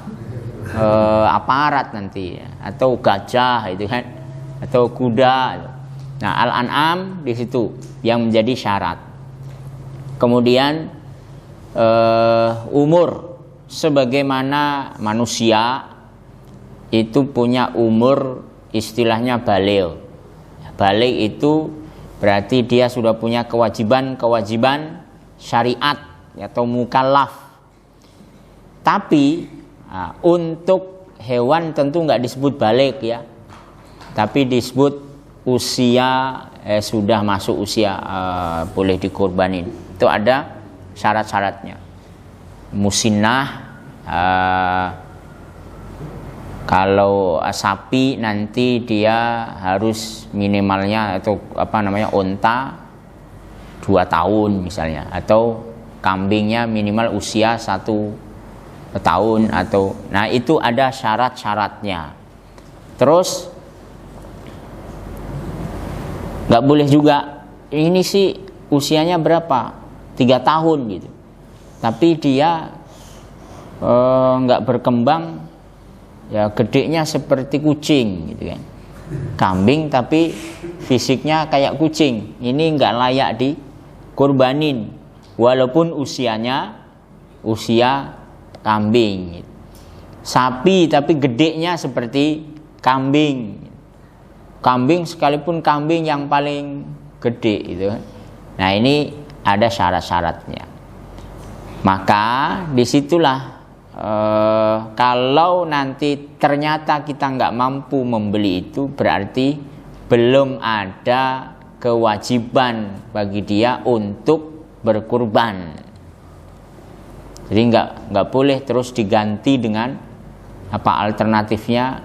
aparat nanti, ya. Atau gajah itu kan, atau kuda. Nah, al-an'am di situ yang menjadi syarat. Kemudian umur, sebagaimana manusia itu punya umur, istilahnya baligh. Baligh itu berarti dia sudah punya kewajiban syariat atau mukallaf. Tapi untuk hewan tentu nggak disebut baligh, ya, tapi disebut usia, sudah masuk usia boleh dikurbanin. Itu ada syarat-syaratnya. Musinnah, kalau sapi nanti dia harus minimalnya atau unta 2 tahun misalnya, atau kambingnya minimal usia 1 tahun, atau, nah itu ada syarat-syaratnya. Terus nggak boleh juga ini sih usianya berapa, 3 tahun gitu, tapi dia nggak berkembang, ya gedenya seperti kucing gitu kan. Kambing tapi fisiknya kayak kucing, ini nggak layak dikurbanin walaupun usianya usia kambing. Sapi tapi gedenya seperti kambing. Kambing sekalipun kambing yang paling gede itu. Nah, ini ada syarat-syaratnya. Maka disitulah kalau nanti ternyata kita nggak mampu membeli itu, berarti belum ada kewajiban bagi dia untuk berkurban. Jadi nggak boleh terus diganti dengan alternatifnya,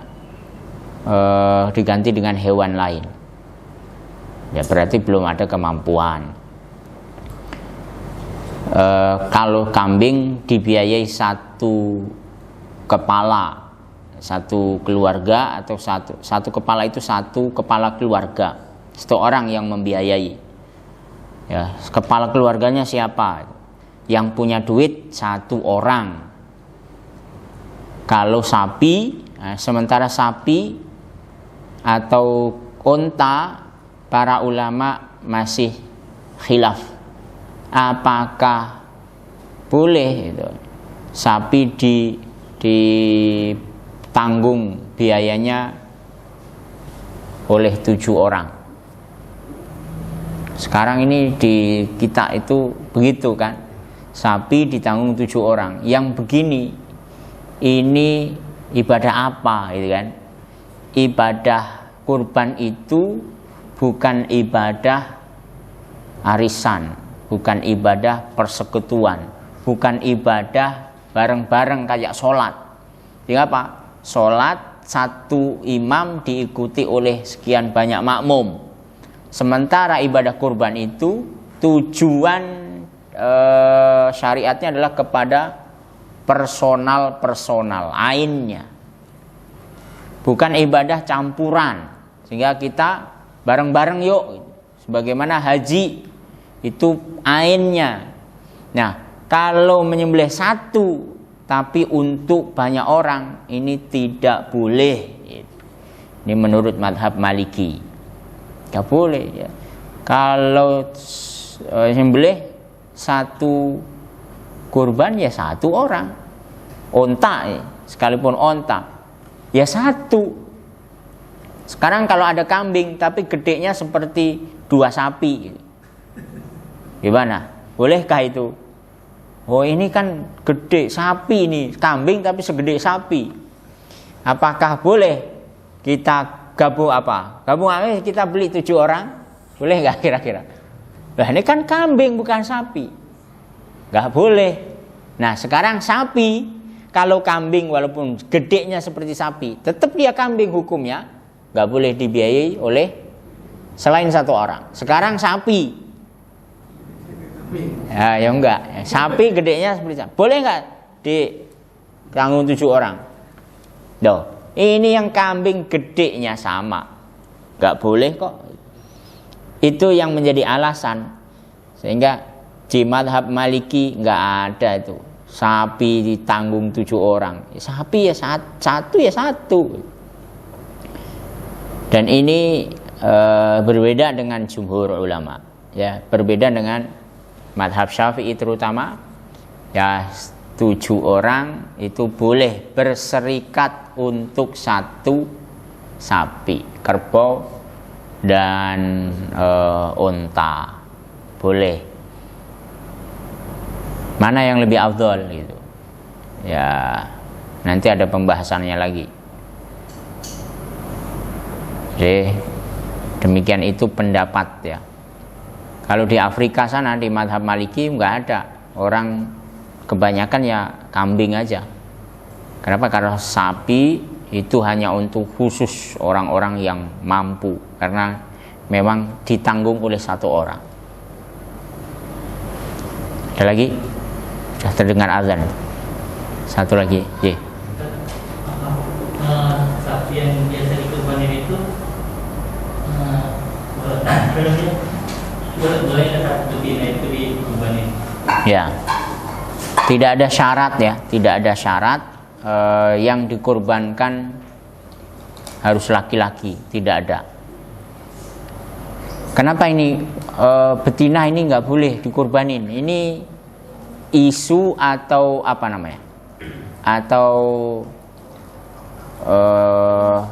diganti dengan hewan lain. Ya berarti belum ada kemampuan. Kalau kambing dibiayai 1 kepala, 1 keluarga, atau satu kepala itu 1 kepala keluarga, 1 orang yang membiayai. Ya, kepala keluarganya siapa? Yang punya duit 1 orang. Kalau sapi, sementara sapi atau unta, para ulama masih khilaf. Apakah boleh itu sapi ditanggung biayanya oleh 7 orang? Sekarang ini di kita itu begitu kan, sapi ditanggung 7 orang. Yang begini, ini ibadah apa gitu kan? Ibadah kurban itu bukan ibadah arisan, bukan ibadah persekutuan, bukan ibadah bareng-bareng kayak sholat. Jadi apa? Sholat 1 imam diikuti oleh sekian banyak makmum. Sementara ibadah kurban itu tujuan syariatnya adalah kepada personal ainnya, bukan ibadah campuran, sehingga kita bareng-bareng yuk, sebagaimana haji itu ainnya. Nah, kalau menyembelih satu tapi untuk banyak orang, ini tidak boleh. Ini menurut madhab Maliki, tidak boleh ya. Kalau menyembelih satu kurban ya satu orang, onta ya, sekalipun onta ya satu. Sekarang kalau ada kambing tapi gedenya seperti 2 sapi, gimana? Bolehkah itu? Oh, ini kan gede sapi, ini kambing tapi segede sapi. Apakah boleh kita gabung apa? Gabung kita beli 7 orang, boleh nggak kira-kira? Nah, ini kan kambing bukan sapi, nggak boleh. Nah, sekarang sapi, kalau kambing walaupun gedenya seperti sapi, tetap dia kambing hukumnya, nggak boleh dibiayai oleh selain 1 orang. Sekarang sapi, ya enggak, sapi gedenya seperti sapi, boleh nggak ditanggung 7 orang? Doh, ini yang kambing gedenya sama, nggak boleh kok. Itu yang menjadi alasan sehingga di madhab Maliki nggak ada itu sapi ditanggung 7 orang. Sapi ya satu ya satu. Dan ini berbeda dengan jumhur ulama, ya, berbeda dengan madhab Syafi'i terutama. Ya, 7 orang itu boleh berserikat untuk 1 sapi, kerbau dan unta, boleh. Mana yang lebih afdol gitu? Ya, nanti ada pembahasannya lagi. Jadi demikian itu pendapat ya. Kalau di Afrika sana di madhab Maliki nggak ada, orang kebanyakan ya kambing aja. Kenapa? Karena sapi itu hanya untuk khusus orang-orang yang mampu, karena memang ditanggung oleh 1 orang. Ada lagi? Sudah terdengar azan. Satu lagi, J. Sapi yang biasa dikurbanin itu boleh betina itu dikurbanin? Ya, tidak ada syarat ya, tidak ada syarat yang dikurbankan harus laki-laki, tidak ada. Kenapa ini betina ini nggak boleh dikurbanin? Ini isu atau apa namanya? Atau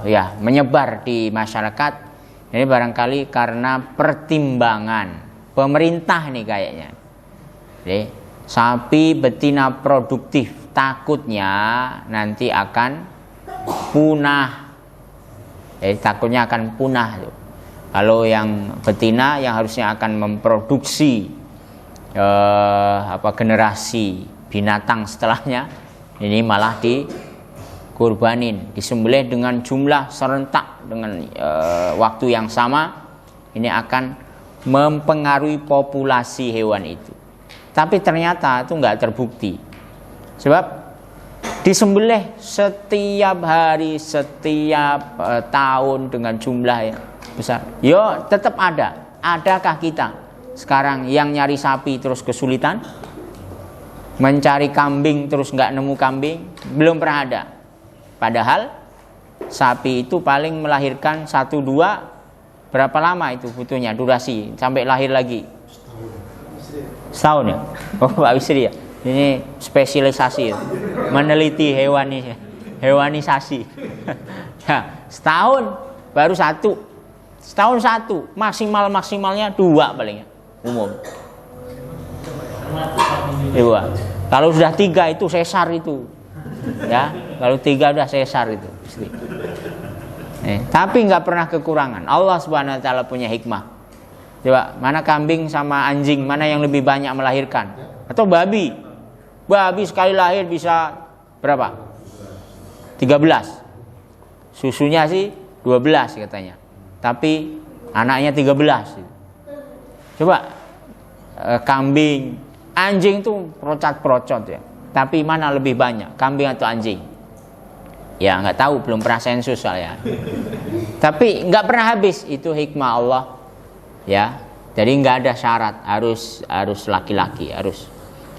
ya menyebar di masyarakat. Ini barangkali karena pertimbangan pemerintah nih kayaknya. Jadi, sapi betina produktif takutnya nanti akan punah. Jadi takutnya akan punah tuh. Kalau yang betina yang harusnya akan memproduksi generasi binatang setelahnya, ini malah dikurbanin, disembelih dengan jumlah serentak dengan waktu yang sama. Ini akan mempengaruhi populasi hewan itu. Tapi ternyata itu nggak terbukti. Sebab disembelih setiap hari, setiap tahun dengan jumlah yang besar. Yo, tetap ada. Adakah kita sekarang yang nyari sapi terus kesulitan? Mencari kambing terus nggak nemu kambing? Belum pernah ada. Padahal sapi itu paling melahirkan 1-2, berapa lama itu butuhnya durasi sampai lahir lagi? Setahun ya? Oh, Pak Wisri ya? Ini spesialisasi ya? Meneliti hewanisasi. Nah, setahun baru 1. Setahun 1, maksimalnya 2 palingnya umum. 2. Kalau sudah 3 itu sesar itu. Ya, kalau 3 udah sesar itu. Tapi nggak pernah kekurangan. Allah Subhanahu Wa Taala punya hikmah. Coba, mana kambing sama anjing, mana yang lebih banyak melahirkan? Atau babi? Babi sekali lahir bisa berapa? 13. Susunya sih 12 katanya. Tapi anaknya 13. Coba, kambing, anjing tuh procot-procot ya. Tapi mana lebih banyak, kambing atau anjing? Ya nggak tahu, belum pernah sensus soalnya. Tapi nggak pernah habis, itu hikmah Allah ya. Jadi nggak ada syarat harus laki-laki,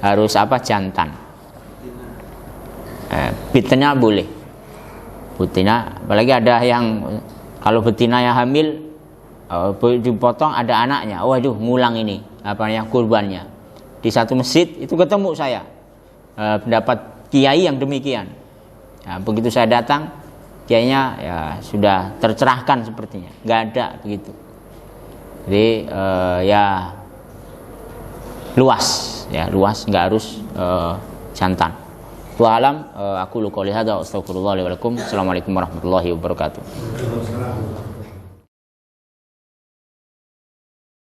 harus apa, jantan. Betina boleh, betina. Apalagi ada yang kalau betina yang hamil dipotong ada anaknya, waduh ngulang ini apa yang kurbannya. Di satu masjid itu ketemu saya pendapat kiai yang demikian. Nah, begitu saya datang, kiainya ya sudah tercerahkan sepertinya, nggak ada begitu. Jadi ya luas, nggak harus jantan. Wallahu a'lam. Aku qouli hadza wa astaghfirullah li wa lakum. Assalamualaikum warahmatullahi wabarakatuh.